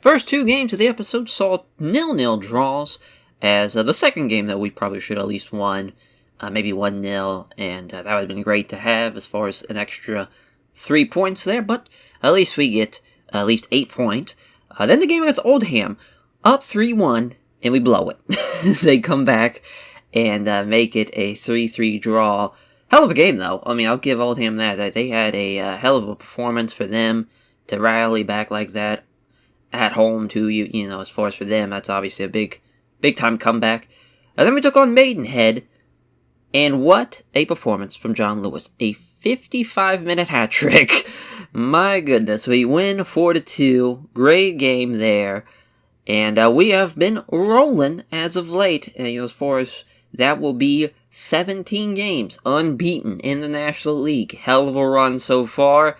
First two games of the episode saw 0-0 draws, as the second game that we probably should at least won, maybe 1-0, and that would have been great to have as far as an extra 3 points there, but at least we get at least 8 points. Then the game against Oldham, up 3-1, and we blow it. They come back and make it a 3-3 draw. Hell of a game, though. I mean, I'll give Oldham that. They had a hell of a performance for them to rally back like that at home, too. You know, as far as for them, that's obviously a big time comeback. And then we took on Maidenhead, and what a performance from John Lewis. A 55-minute hat trick. My goodness, we win 4-2. Great game there. And we have been rolling as of late. And, as far as that will be 17 games unbeaten in the National League. Hell of a run so far.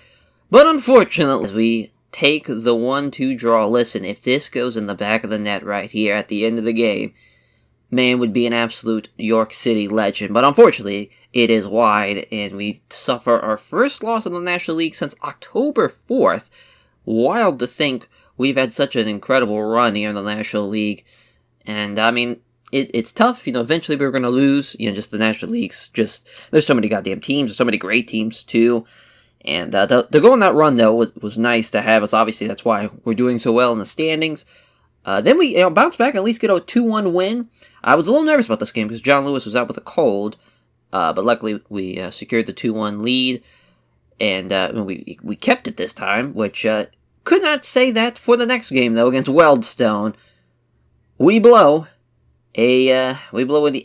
But unfortunately, as we take the 1-2 draw, listen, if this goes in the back of the net right here at the end of the game, man, would be an absolute York City legend. But unfortunately, it is wide, and we suffer our first loss in the National League since October 4th. Wild to think we've had such an incredible run here in the National League. And, I mean, it's tough. Eventually we're going to lose. Just the National League's there's so many goddamn teams. There's so many great teams, too. And to go on that run, though, was nice to have. It's obviously that's why we're doing so well in the standings. Then we bounce back and at least get a 2-1 win. I was a little nervous about this game because John Lewis was out with a cold. But luckily we secured the 2-1 lead. And we kept it this time, which could not say that for the next game, though, against Wealdstone. We blow an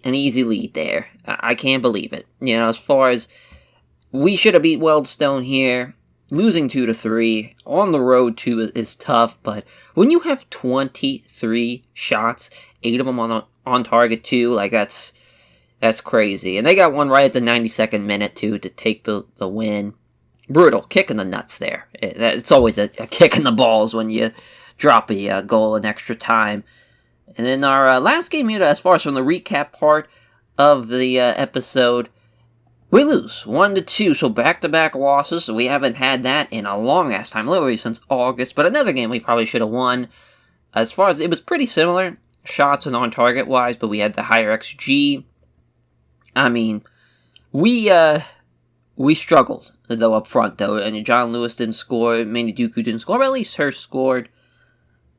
easy lead there. I can't believe it. As far as we should have beat Wealdstone here. Losing 2-3 on the road too is tough, but when you have 23 shots, 8 of them on target too, like that's crazy. And they got one right at the 92nd minute too to take the win. Brutal, kick in the nuts there. It's always a kick in the balls when you drop a goal in extra time. And then our last game here, as far as from the recap part of the episode, we lose 1-2, so back-to-back losses. We haven't had that in a long-ass time, literally since August. But another game we probably should have won. As far as, it was pretty similar, shots and on-target-wise, but we had the higher XG. I mean, we struggled, though, up front, though. And John Lewis didn't score, Manny Dooku didn't score, but at least Hurst scored.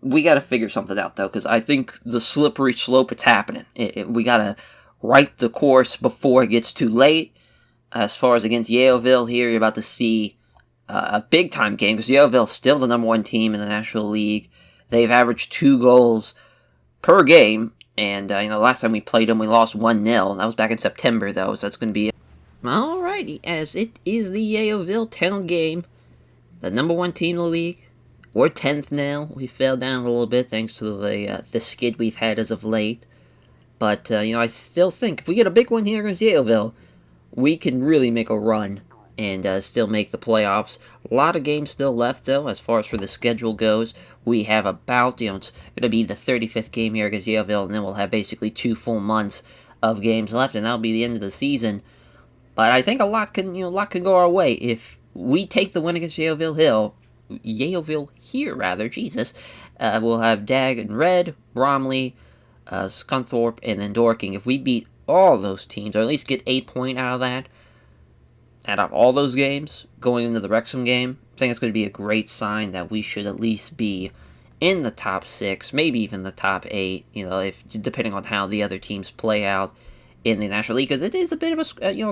We gotta figure something out, though, because I think the slippery slope, it's happening. We gotta right the course before it gets too late. As far as against Yeovil here, you're about to see a big-time game, because Yeoville's still the number 1 team in the National League. They've averaged 2 goals per game, and the last time we played them, we lost 1-0. That was back in September, though, so that's going to be... Alrighty, as it is the Yeovil Town game, the number 1 team in the league. We're 10th now. We fell down a little bit thanks to the skid we've had as of late. But, I still think if we get a big one here against Yeovil, we can really make a run and still make the playoffs. A lot of games still left, though, as far as for the schedule goes. We have about, it's going to be the 35th game here against Yeovil, and then we'll have basically 2 full months of games left, and that'll be the end of the season. But I think a lot can go our way. If we take the win against Yeovil here, Jesus, we'll have Dag and Red, Bromley, Scunthorpe, and then Dorking. If we beat all those teams, or at least get 8 points out of all those games, going into the Wrexham game, I think it's going to be a great sign that we should at least be in the top 6, maybe even the top 8, if depending on how the other teams play out in the National League, because it is a bit of a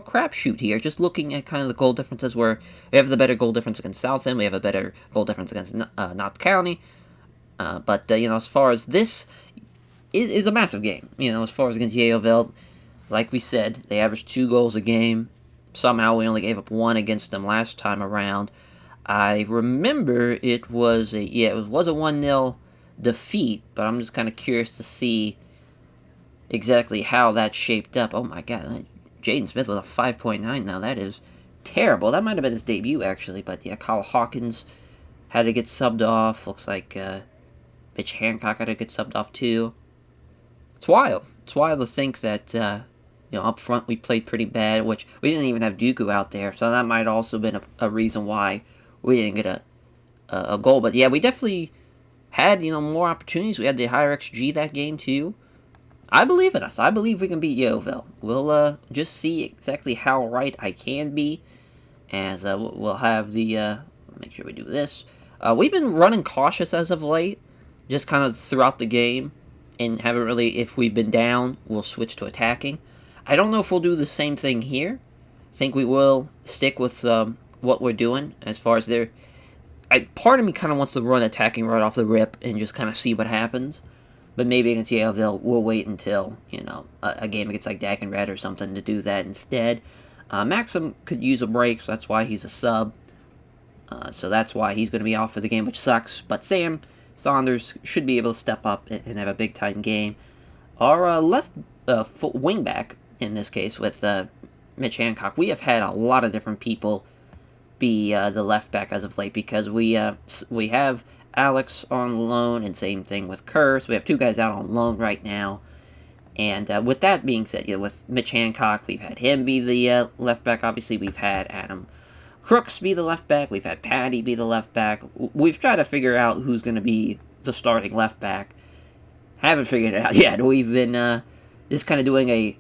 crapshoot here. Just looking at kind of the goal differences, where we have the better goal difference against Southend, we have a better goal difference against Notts County, but as far as this is a massive game, as far as against Yeovil. Like we said, they averaged 2 goals a game. Somehow we only gave up 1 against them last time around. I remember it was a 1-0 defeat, but I'm just kind of curious to see exactly how that shaped up. Oh my god, Jaden Smith with a 5.9 now. That is terrible. That might have been his debut, actually, but yeah, Kyle Hawkins had to get subbed off. Looks like Mitch Hancock had to get subbed off too. It's wild. It's wild to think that up front we played pretty bad, which we didn't even have Dooku out there, so that might also have been a reason why we didn't get a goal. But yeah, we definitely had, more opportunities. We had the higher XG that game, too. I believe in us. I believe we can beat Yeovil. We'll just see exactly how right I can be, as we'll have the, make sure we do this. We've been running cautious as of late, just kind of throughout the game, and haven't really, if we've been down, we'll switch to attacking. I don't know if we'll do the same thing here. I think we will stick with what we're doing, as far as part of me kind of wants to run attacking right off the rip, and just kind of see what happens. But maybe against Yeovil, we'll wait until, a game against like Dag and Red or something to do that instead. Maxim could use a break, so that's why he's a sub. So that's why he's going to be off for the game, which sucks. But Sam Saunders should be able to step up and have a big-time game. Our left wing-back, in this case, with Mitch Hancock, we have had a lot of different people be the left back as of late, because we have Alex on loan, and same thing with Kerr. So we have two guys out on loan right now. And with that being said, with Mitch Hancock, we've had him be the left back. Obviously, we've had Adam Crooks be the left back. We've had Patty be the left back. We've tried to figure out who's going to be the starting left back. Haven't figured it out yet. We've been just kind of doing a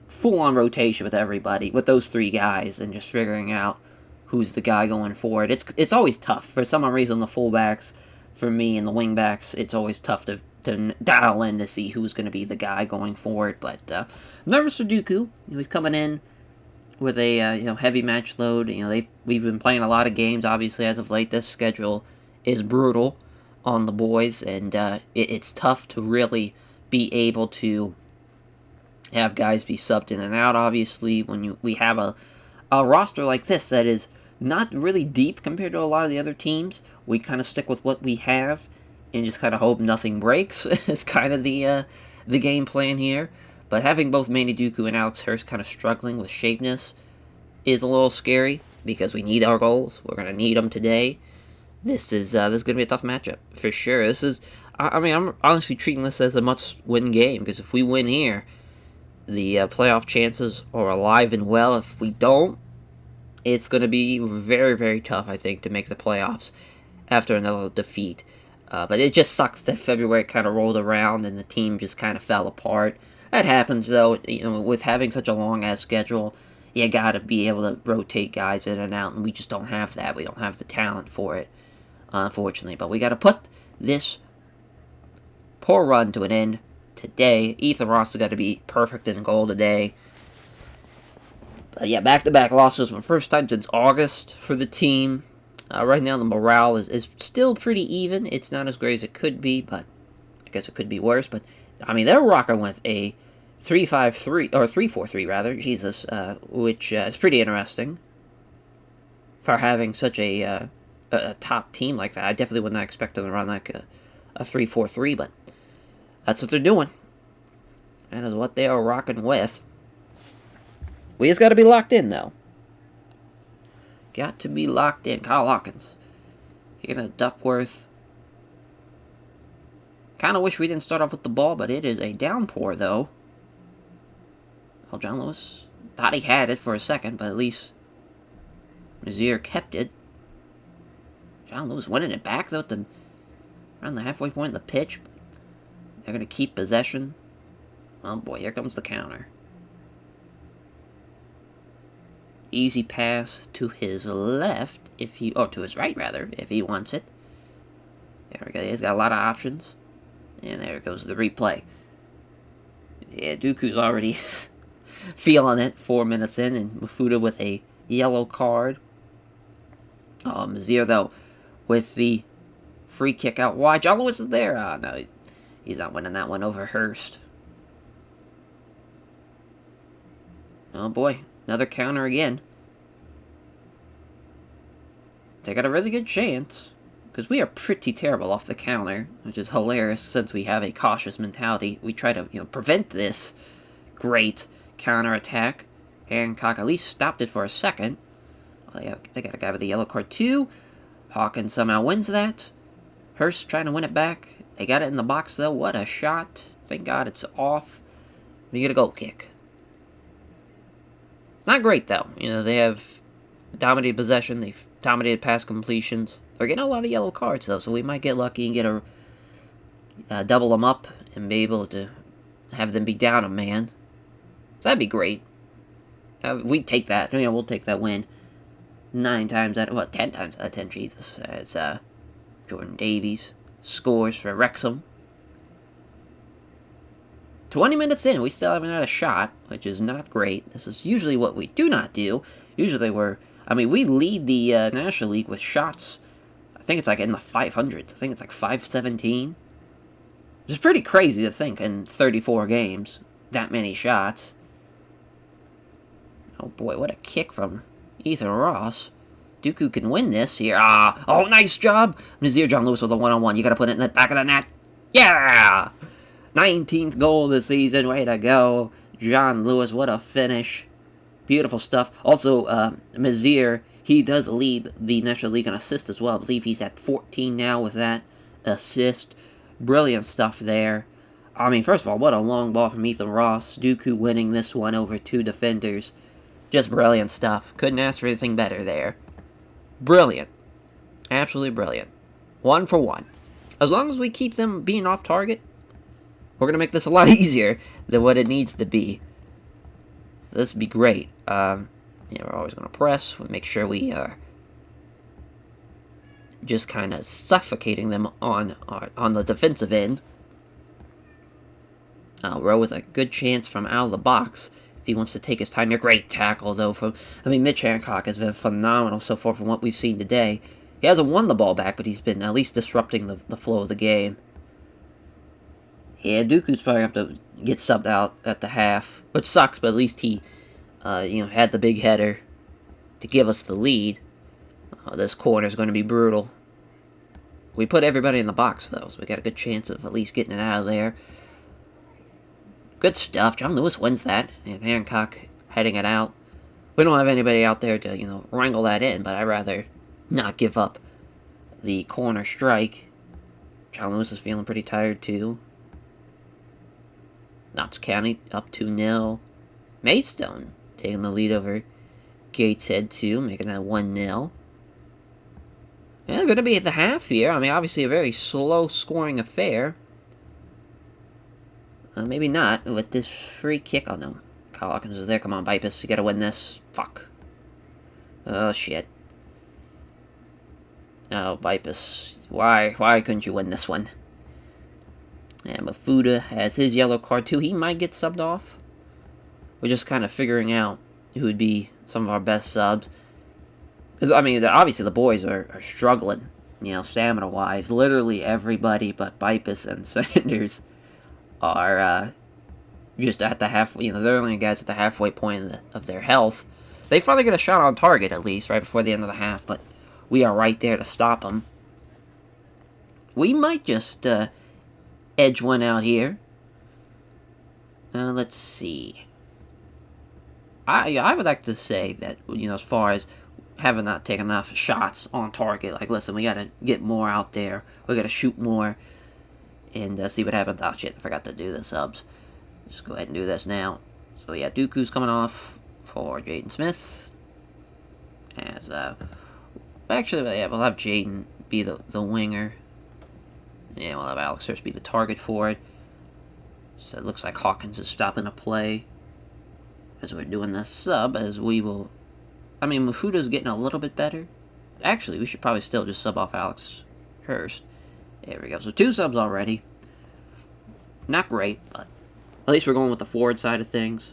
full-on rotation with everybody, with those three guys, and just figuring out who's the guy going forward. It's always tough. For some reason, the fullbacks, for me, and the wingbacks, it's always tough to dial in to see who's going to be the guy going forward. But nervous for Dooku. He's coming in with a heavy match load. We've been playing a lot of games, obviously, as of late. This schedule is brutal on the boys, and it's tough to really be able to have guys be subbed in and out, obviously, when we have a roster like this that is not really deep compared to a lot of the other teams. We kind of stick with what we have and just kind of hope nothing breaks. It's kind of the game plan here. But having both Manny Dooku and Alex Hurst kind of struggling with shapeness is a little scary, because we need our goals. We're going to need them today. This is going to be a tough matchup, for sure. I'm honestly treating this as a must-win game, because if we win here, the playoff chances are alive and well. If we don't, it's going to be very, very tough, I think, to make the playoffs after another defeat. But it just sucks that February kind of rolled around and the team just kind of fell apart. That happens, though. With having such a long-ass schedule, you got to be able to rotate guys in and out, and we just don't have that. We don't have the talent for it, unfortunately. But we got to put this poor run to an end today. Ethan Ross has got to be perfect in goal today. But yeah, back-to-back losses for the first time since August for the team. Right now, the morale is still pretty even. It's not as great as it could be, but I guess it could be worse. But, they're rocking with a 3-5-3, or 3-4-3, rather. Jesus, which is pretty interesting for having such a top team like that. I definitely would not expect them to run like a 3-4-3, but that's what they're doing. That is what they are rocking with. We just got to be locked in, though. Got to be locked in. Kyle Hawkins. Here to Duckworth. Kind of wish we didn't start off with the ball, but it is a downpour, though. Well, John Lewis thought he had it for a second, but at least Mazier kept it. John Lewis winning it back, though, around the halfway point of the pitch. They're going to keep possession. Oh, boy, here comes the counter. Easy pass to his left, to his right, rather, if he wants it. There we go, he's got a lot of options. And there goes the replay. Yeah, Dooku's already feeling it 4 minutes in, and Mafuda with a yellow card. Mazier, though, with the free kick out wide. John Lewis is there. No, he's not winning that one over Hurst. Oh, boy. Another counter again. They got a really good chance, because we are pretty terrible off the counter, which is hilarious since we have a cautious mentality. We try to, prevent this great counter-attack. Hancock at least stopped it for a second. Oh, they got a guy with a yellow card too. Hawkins somehow wins that. Hurst trying to win it back. They got it in the box, though. What a shot. Thank God it's off. We get a goal kick. It's not great, though. They have dominated possession. They've dominated pass completions. We're getting a lot of yellow cards, though, so we might get lucky and get a double them up and be able to have them be down a man. So that'd be great. We'd take that. We'll take that win. 10 times out of 10, Jesus. As Jordan Davies scores for Wrexham. 20 minutes in, we still haven't had a shot, which is not great. This is usually what we do not do. Usually we lead the National League with shots. I think it's like in the 500s. I think it's like 517. Which is pretty crazy to think in 34 games. That many shots. Oh boy, what a kick from Ethan Ross. Dooku can win this here. Oh, nice job. Nazir John Lewis with a one-on-one. You gotta put it in the back of the net. Yeah! 19th goal of the season. Way to go. John Lewis, what a finish. Beautiful stuff. Also, Nazir, he does lead the National League in assists as well. I believe he's at 14 now with that assist. Brilliant stuff there. I mean, first of all, what a long ball from Ethan Ross. Dooku winning this one over 2 defenders. Just brilliant stuff. Couldn't ask for anything better there. Brilliant. Absolutely brilliant. 1 for 1. As long as we keep them being off target, we're going to make this a lot easier than what it needs to be. So this would be great. We're always going to press. We'll make sure we are just kind of suffocating them on the defensive end. Rowe with a good chance from out of the box. He wants to take his time. A great tackle, though. Mitch Hancock has been phenomenal so far from what we've seen today. He hasn't won the ball back, but he's been at least disrupting the flow of the game. Yeah, Dooku's probably going to have to get subbed out at the half, which sucks, but at least he, had the big header to give us the lead. This corner is going to be brutal. We put everybody in the box, though, so we got a good chance of at least getting it out of there. Good stuff. John Lewis wins that, and Hancock heading it out. We don't have anybody out there to, wrangle that in, but I'd rather not give up the corner strike. John Lewis is feeling pretty tired, too. Notts County up 2-0. Maidstone taking the lead over Gateshead, too, making that 1-0. Yeah, going to be at the half here. I mean, obviously a very slow-scoring affair. Maybe not with this free kick. Oh, no. Kyle Hawkins is there. Come on, Bipus. You got to win this. Fuck. Oh, shit. Oh, Bipus. Why couldn't you win this one? And Mafuda has his yellow card, too. He might get subbed off. We're just kind of figuring out who would be some of our best subs. Because, I mean, obviously the boys are struggling, stamina-wise. Literally everybody but Bipus and Sanders are just at the halfway. They're only guys at the halfway point of their health. They finally get a shot on target, at least, right before the end of the half, but we are right there to stop them. We might just edge one out here. Let's see. I would like to say that, as far as having not taken enough shots on target, like, listen, we got to get more out there. We got to shoot more and see what happens. Oh, shit, I forgot to do the subs. Just go ahead and do this now. So, yeah, Dooku's coming off for Jaden Smith. As, actually, yeah, we'll have Jaden be the winger. Yeah, we'll have Alex Hurst be the target for it. So it looks like Hawkins is stopping a play as we're doing this sub, as we will... I mean, Mafuda's getting a little bit better. Actually, we should probably still just sub off Alex Hurst. There we go. So 2 subs already. Not great, but at least we're going with the forward side of things.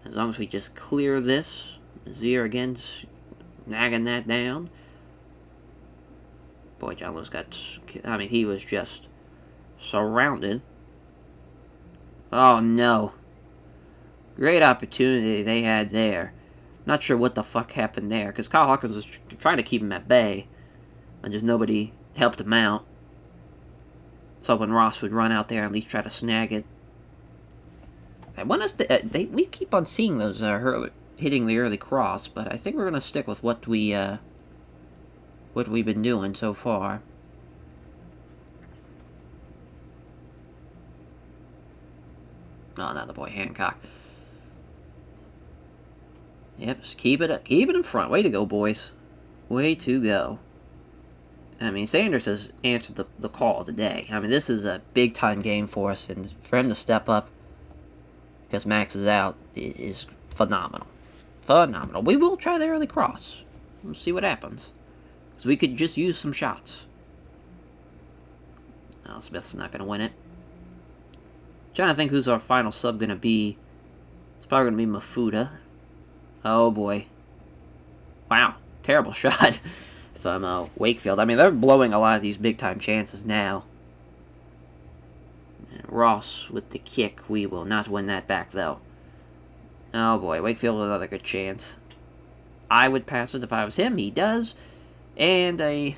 As long as we just clear this. Zier again, nagging that down. Boy, John Lewis he was just surrounded. Oh, no. Great opportunity they had there. Not sure what the fuck happened there, because Kyle Hawkins was trying to keep him at bay, and just nobody helped him out. So when Ross would run out there and at least try to snag it. I want us to... we keep on seeing those hitting the early cross, but I think we're going to stick with what we've been doing so far. Oh, not the boy Hancock. Yep, just keep it up. Keep it in front. Way to go, boys. Way to go. I mean, Sanders has answered the call today. I mean, this is a big-time game for us, and for him to step up because Max is out is phenomenal. Phenomenal. We will try the early cross. We'll see what happens. Because we could just use some shots. No, Smith's not going to win it. Trying to think who's our final sub going to be. It's probably going to be Mafuda. Oh, boy. Wow. Terrible shot from Wakefield. I mean, they're blowing a lot of these big-time chances now. Ross with the kick. We will not win that back, though. Oh, boy. Wakefield with another good chance. I would pass it if I was him. He does. And a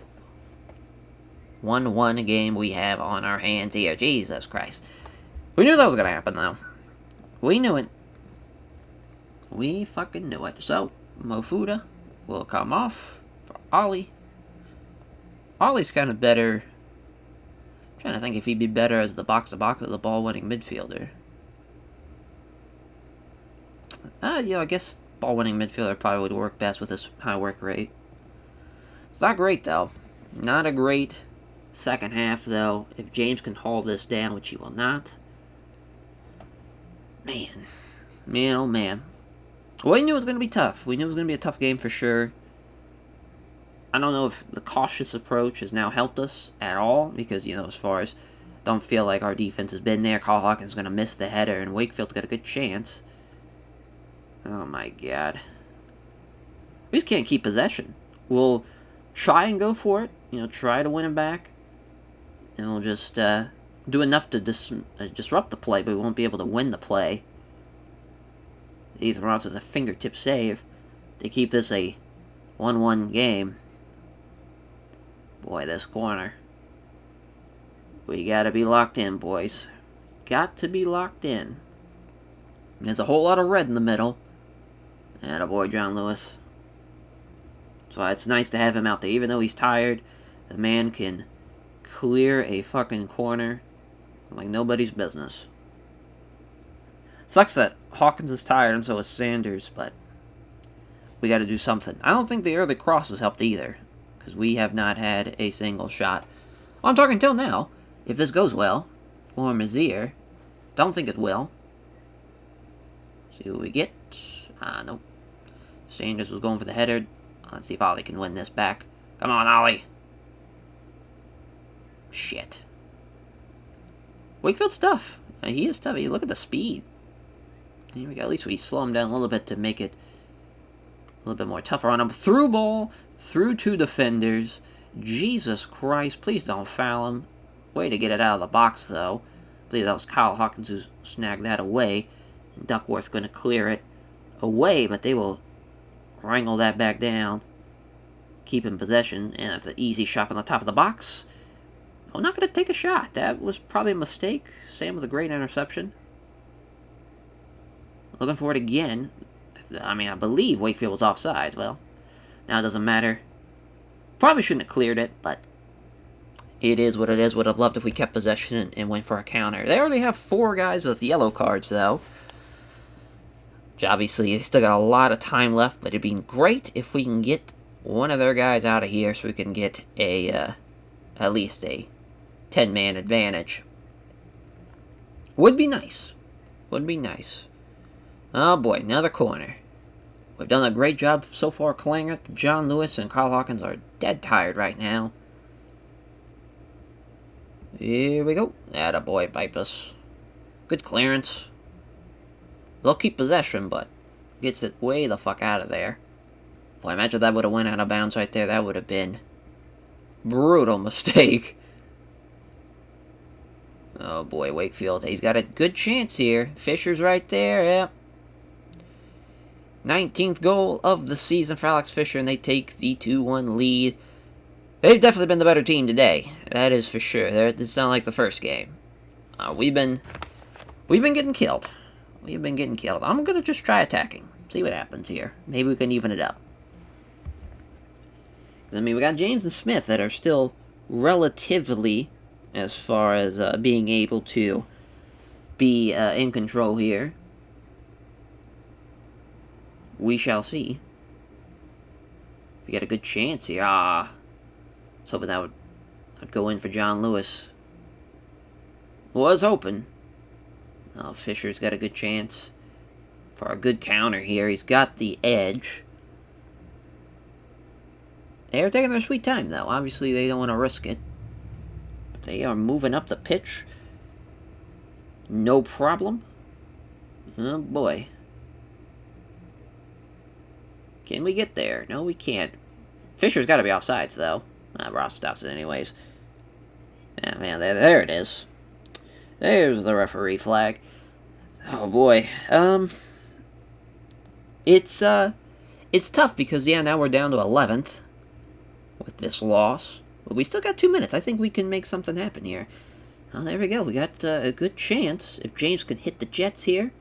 1-1 game we have on our hands here. Jesus Christ. We knew that was going to happen, though. We knew it. We fucking knew it. So, Mofuda will come off for Ollie. Ollie's kind of better. I'm trying to think if he'd be better as the box-to-box or the ball-winning midfielder. I guess ball-winning midfielder probably would work best with his high work rate. It's not great, though. Not a great second half, though. If James can haul this down, which he will not. Man. Man, oh man. Well, we knew it was going to be tough. We knew it was going to be a tough game for sure. I don't know if the cautious approach has now helped us at all. Because, as far as... Don't feel like our defense has been there. Carl Hawkins is going to miss the header. And Wakefield's got a good chance. Oh my god. We just can't keep possession. We'll try and go for it. Try to win him back. And we'll just do enough to disrupt the play, but we won't be able to win the play. Ethan Ross with a fingertip save to keep this a 1-1 game. Boy, this corner. We gotta be locked in, boys. Got to be locked in. There's a whole lot of red in the middle. Attaboy, John Lewis. So it's nice to have him out there. Even though he's tired, the man can clear a fucking corner like nobody's business. Sucks that Hawkins is tired and so is Sanders, but we got to do something. I don't think the early cross has helped either, because we have not had a single shot. I'm talking till now. If this goes well for Mazier, don't think it will. See what we get. Nope. Sanders was going for the header. Let's see if Ollie can win this back. Come on, Ollie. Shit. Wakefield's tough. He is tough. Look at the speed. Here we go. At least we slow him down a little bit to make it a little bit more tougher on him. Through ball. Through two defenders. Jesus Christ. Please don't foul him. Way to get it out of the box, though. I believe that was Kyle Hawkins who snagged that away. And Duckworth going to clear it away, but they will wrangle that back down. Keep in possession. And that's an easy shot from the top of the box. I'm not going to take a shot. That was probably a mistake. Sam with a great interception. Looking for it again. I mean, I believe Wakefield was offside. Well, now it doesn't matter. Probably shouldn't have cleared it, but it is what it is. Would have loved if we kept possession and went for a counter. They already have 4 guys with yellow cards, though. Which obviously, they still got a lot of time left, but it'd be great if we can get one of their guys out of here so we can get a, at least a 10-man advantage. Would be nice. Would be nice. Oh boy, another corner. We've done a great job so far clearing it. John Lewis and Carl Hawkins are dead tired right now. Here we go. Attaboy, Vipers. Good clearance. They'll keep possession, but gets it way the fuck out of there. Boy, imagine if that would have went out of bounds right there. That would have been brutal mistake. Oh boy, Wakefield. He's got a good chance here. Fisher's right there, yeah. 19th goal of the season for Alex Fisher, and they take the 2-1 lead. They've definitely been the better team today. That is for sure. It's not like the first game. We've been getting killed. We've been getting killed. I'm going to just try attacking. See what happens here. Maybe we can even it up. I mean, we got James and Smith that are still relatively, as far as being able to be in control here. We shall see. We got a good chance here. was hoping that would go in for John Lewis. Was open. Oh, Fisher's got a good chance for a good counter here. He's got the edge. They're taking their sweet time, though. Obviously, they don't want to risk it. But they are moving up the pitch. No problem. Oh, boy. Can we get there? No, we can't. Fisher's got to be offsides, though. Ross stops it anyways. Yeah, man, there it is. There's the referee flag. Oh, boy. It's tough because, yeah, now we're down to 11th with this loss. But we still got 2 minutes. I think we can make something happen here. Oh, there we go. We got a good chance if James can hit the Jets here.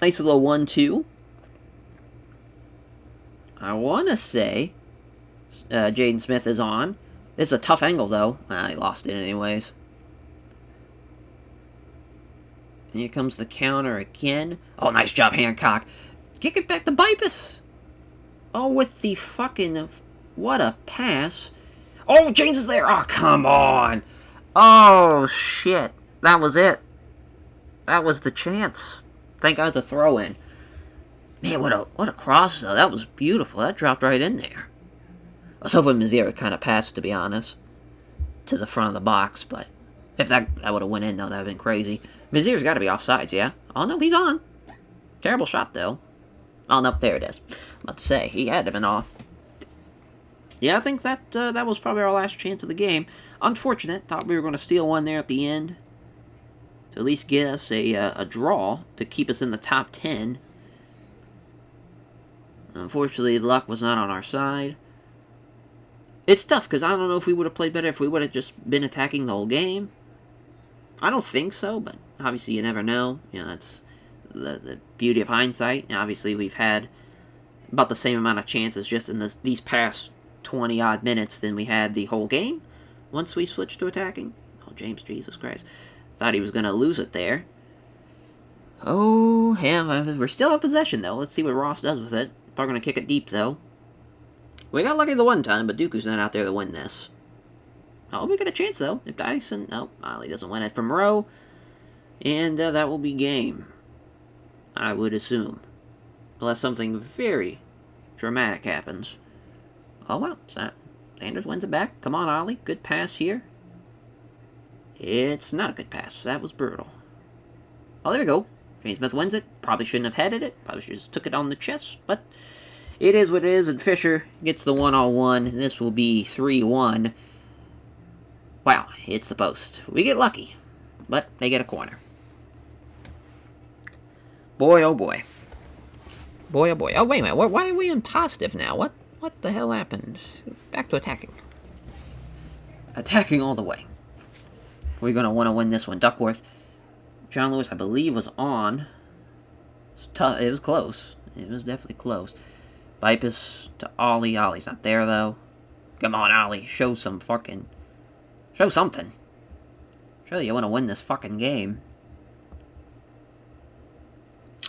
Nice little 1-2. I want to say Jaden Smith is on. It's a tough angle, though. He lost it anyways. And here comes the counter again. Oh, nice job, Hancock. Kick it back to Bipus. Oh, with the fucking... What a pass. Oh, James is there. Oh, come on. Oh, shit. That was it. That was the chance. Thank God the throw in. Man, what a cross, though. That was beautiful. That dropped right in there. I was hoping Mazier kind of passed, to be honest, to the front of the box, but if that would have went in, though, that would have been crazy. Mazier's got to be offsides, yeah? Oh, no, he's on. Terrible shot, though. Oh, no, there it is. I'm about to say, he had to have been off. Yeah, I think that was probably our last chance of the game. Unfortunate. Thought we were going to steal one there at the end to at least get us a draw to keep us in the top 10. Unfortunately, luck was not on our side. It's tough, because I don't know if we would have played better if we would have just been attacking the whole game. I don't think so, but obviously you never know. You know, that's the beauty of hindsight. And obviously, we've had about the same amount of chances just in these past 20-odd minutes than we had the whole game once we switched to attacking. Oh, James, Jesus Christ. Thought he was going to lose it there. Oh, yeah, we're still in possession, though. Let's see what Ross does with it. Probably going to kick it deep, though. We got lucky the one time, but Dooku's not out there to win this. Oh, we got a chance, though. If Dyson... Nope, Ollie doesn't win it from Rowe. And that will be game, I would assume. Unless something very dramatic happens. Oh, well. Sanders wins it back. Come on, Ollie. Good pass here. It's not a good pass. That was brutal. Oh, there we go. James Smith wins it. Probably shouldn't have headed it. Probably should have just took it on the chest. But it is what it is. And Fisher gets the 1-on-1. And this will be 3-1. Wow. Hits the post. We get lucky. But they get a corner. Boy, oh boy. Boy, oh boy. Oh, wait a minute. Why are we in positive now? What the hell happened? Back to attacking. Attacking all the way. We're going to want to win this one. Duckworth. John Lewis, I believe, was on. It was close. It was definitely close. Bipus to Ollie. Ollie's not there, though. Come on, Ollie. Show something. Surely you want to win this fucking game.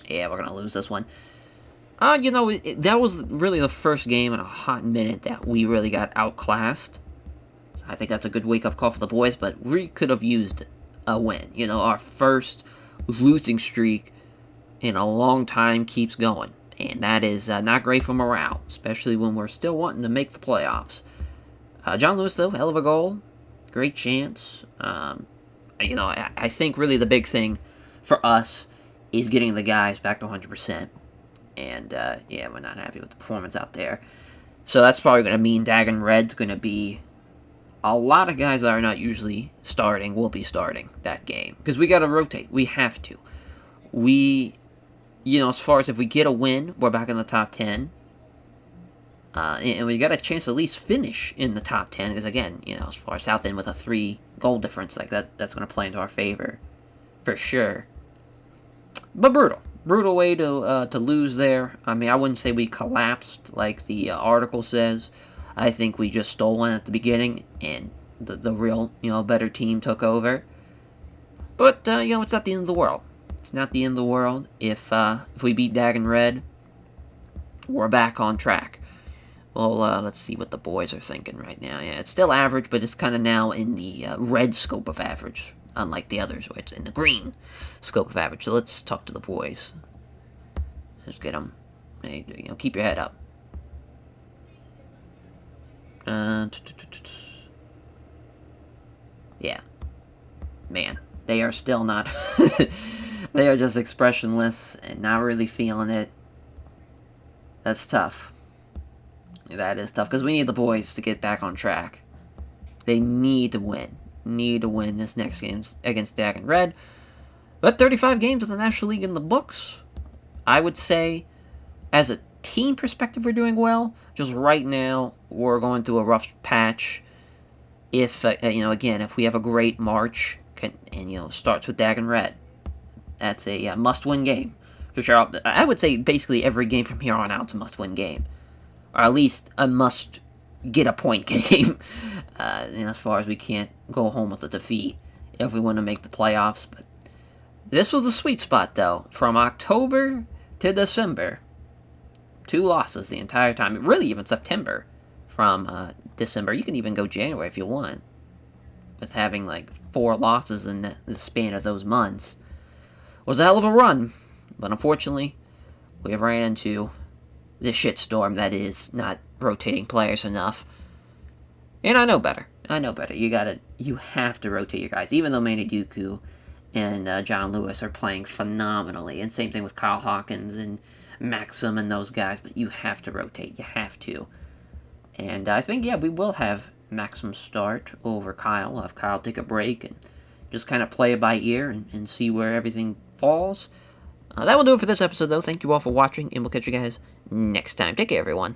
Yeah, we're going to lose this one. You know, that was really the first game in a hot minute that we really got outclassed. I think that's a good wake-up call for the boys, but we could have used a win. You know, our first losing streak in a long time keeps going. And that is not great for morale, especially when we're still wanting to make the playoffs. John Lewis, though, hell of a goal. Great chance. You know, I think really the big thing for us is getting the guys back to 100%. And, yeah, we're not happy with the performance out there. So that's probably going to mean Dagon Red's going to be... A lot of guys that are not usually starting will be starting that game. Because we got to rotate. We have to. You know, as far as if we get a win, we're back in the top 10. And we got a chance to at least finish in the top 10. Because, again, you know, as far as South End with a 3-goal difference like that, that's going to play into our favor. For sure. But brutal. Brutal way to lose there. I mean, I wouldn't say we collapsed like the article says. I think we just stole one at the beginning, and the real, you know, better team took over. But, you know, it's not the end of the world. It's not the end of the world. If we beat Dagon Red, we're back on track. Well, let's see what the boys are thinking right now. Yeah, it's still average, but it's kind of now in the red scope of average, unlike the others, where it's in the green scope of average. So let's talk to the boys. Let's get them. Hey, keep your head up. Yeah. Man, they are still not... They are just expressionless and not really feeling it. That's tough. That is tough, because we need the boys to get back on track. They need to win. Need to win this next game against Dagon Red. But 35 games of the National League in the books. I would say, as a team perspective, we're doing well. Just right now, we're going through a rough patch. If, again, if we have a great March, and starts with Dagon Red, that's a must-win game. For sure, I would say basically every game from here on out is a must-win game. Or at least a must-get-a-point game. As far as we can't go home with a defeat if we want to make the playoffs. But this was the sweet spot, though. From October to December, 2 losses the entire time. Really, even September from December. You can even go January if you want, with having like 4 losses in the span of those months. It was a hell of a run, but unfortunately, we have ran into this shitstorm that is not rotating players enough. And I know better. You have to rotate your guys. Even though Manny Duku and John Lewis are playing phenomenally. And same thing with Kyle Hawkins and Maxim and those guys. But you have to rotate. You have to. And I think, we will have Maxim start over Kyle. We'll have Kyle take a break and just kind of play it by ear and see where everything falls. That will do it for this episode, though. Thank you all for watching, and we'll catch you guys next time. Take care, everyone.